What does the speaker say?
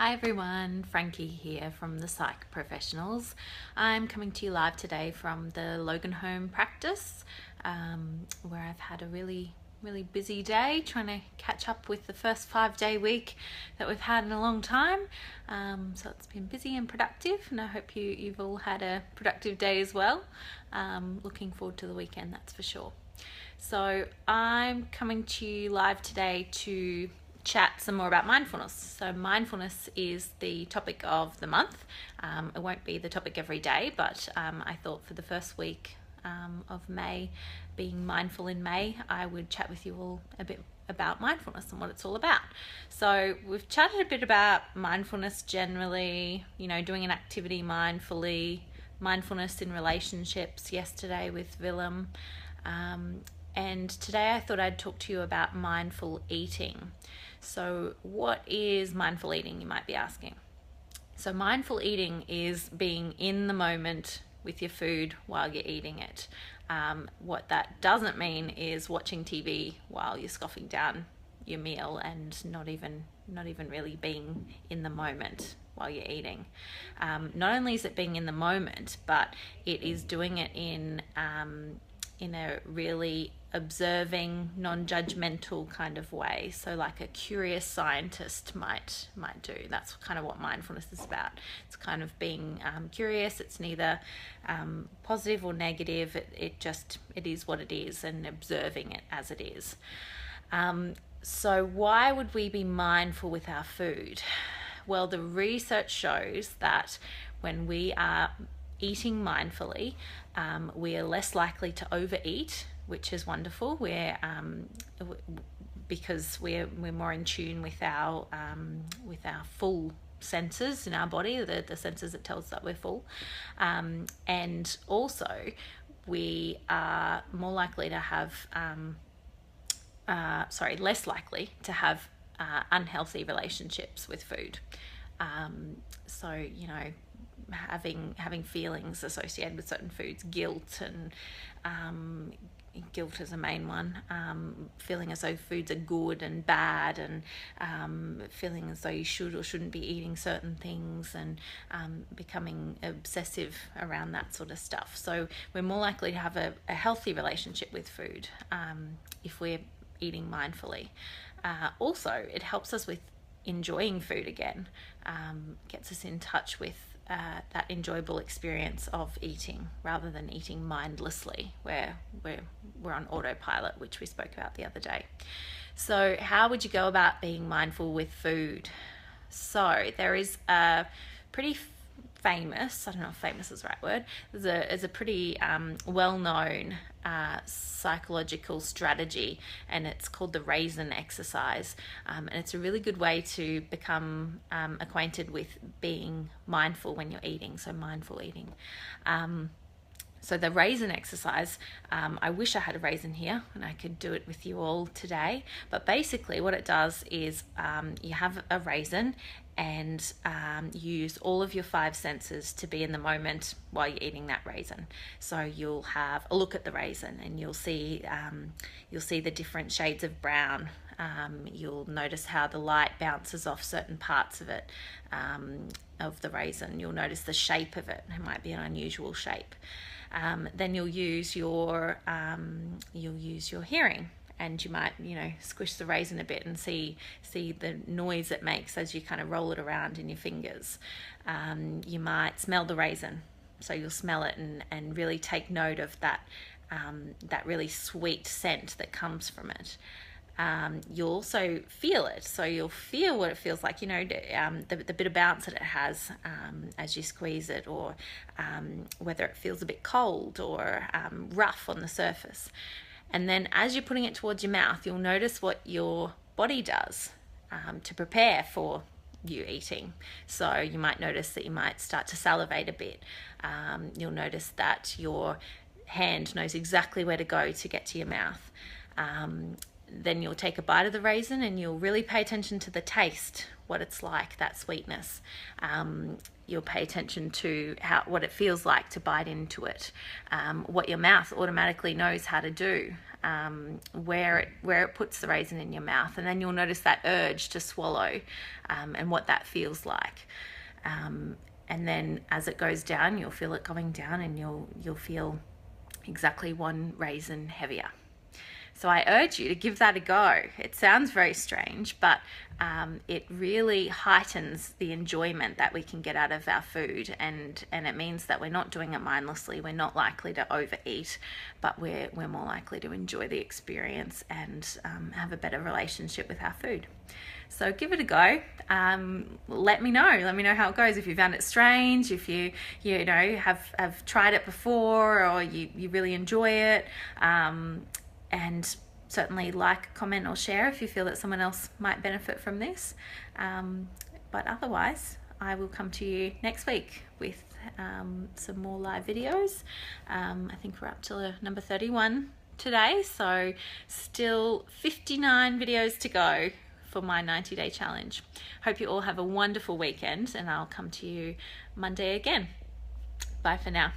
Hi everyone, Frankie here from the Psych Professionals. I'm coming to you live today from the Logan Home practice, where I've had a really busy day trying to catch up with the first 5-day week that we've had in a long time. So it's been busy and productive, and I hope you've all had a productive day as well. Looking forward to the weekend, that's for sure. So I'm coming to you live today to chat some more about mindfulness. So mindfulness is the topic of the month. It won't be the topic every day, but I thought for the first week of May, being mindful in May, I would chat with you all a bit about mindfulness and what it's all about. So we've chatted a bit about mindfulness generally, doing an activity mindfully, mindfulness in relationships yesterday with Willem. And today I thought I'd talk to you about mindful eating. So what is mindful eating, you might be asking? So mindful eating is being in the moment with your food while you're eating it. What that doesn't mean is watching TV while you're scoffing down your meal and not even really being in the moment while you're eating. Not only is it being in the moment, but it is doing it in a really observing, non-judgmental kind of way. So like a curious scientist might do. That's kind of what mindfulness is about. It's kind of being curious. It's neither positive or negative. It is what it is, and observing it as it is. So why would we be mindful with our food? Well, the research shows that when we are eating mindfully, we are less likely to overeat, which is wonderful. Because we're more in tune with our full senses in our body, the senses that tell us that we're full, and also we are more likely to have less likely to have unhealthy relationships with food. So having feelings associated with certain foods, guilt is a main one, feeling as though foods are good and bad, and feeling as though you should or shouldn't be eating certain things, and becoming obsessive around that sort of stuff. So we're more likely to have a healthy relationship with food if we're eating mindfully. Also, it helps us with enjoying food again, gets us in touch with that enjoyable experience of eating rather than eating mindlessly, where we're on autopilot, which we spoke about the other day. So how would you go about being mindful with food? So there is a pretty famous, I don't know if famous is the right word, there's a pretty well-known psychological strategy, and it's called the raisin exercise, and it's a really good way to become acquainted with being mindful when you're eating, so mindful eating. So the raisin exercise, I wish I had a raisin here and I could do it with you all today, but basically what it does is you have a raisin and use all of your 5 senses to be in the moment while you're eating that raisin. So you'll have a look at the raisin and you'll see the different shades of brown. You'll notice how the light bounces off certain parts of it, of the raisin. You'll notice the shape of it. It might be an unusual shape. Then you'll use your hearing, and you might squish the raisin a bit and see the noise it makes as you kind of roll it around in your fingers. You might smell the raisin, so you'll smell it and really take note of that really sweet scent that comes from it. You'll also feel it, so you'll feel what it feels like, the bit of bounce that it has as you squeeze it, or whether it feels a bit cold or rough on the surface. And then as you're putting it towards your mouth, you'll notice what your body does to prepare for you eating. So you might notice that you might start to salivate a bit. You'll notice that your hand knows exactly where to go to get to your mouth. then you'll take a bite of the raisin and you'll really pay attention to the taste, what it's like, that sweetness. You'll pay attention to what it feels like to bite into it, what your mouth automatically knows how to do, where it puts the raisin in your mouth, and then you'll notice that urge to swallow, and what that feels like. And then as it goes down, you'll feel it going down, and you'll feel exactly one raisin heavier. So I urge you to give that a go. It sounds very strange, but it really heightens the enjoyment that we can get out of our food, and it means that we're not doing it mindlessly. We're not likely to overeat, but we're more likely to enjoy the experience and have a better relationship with our food. So give it a go. Let me know how it goes. If you found it strange, if you have tried it before, or you really enjoy it. And certainly like, comment, or share if you feel that someone else might benefit from this. But otherwise, I will come to you next week with some more live videos. I think we're up to number 31 today, so still 59 videos to go for my 90-day challenge. Hope you all have a wonderful weekend, and I'll come to you Monday again. Bye for now.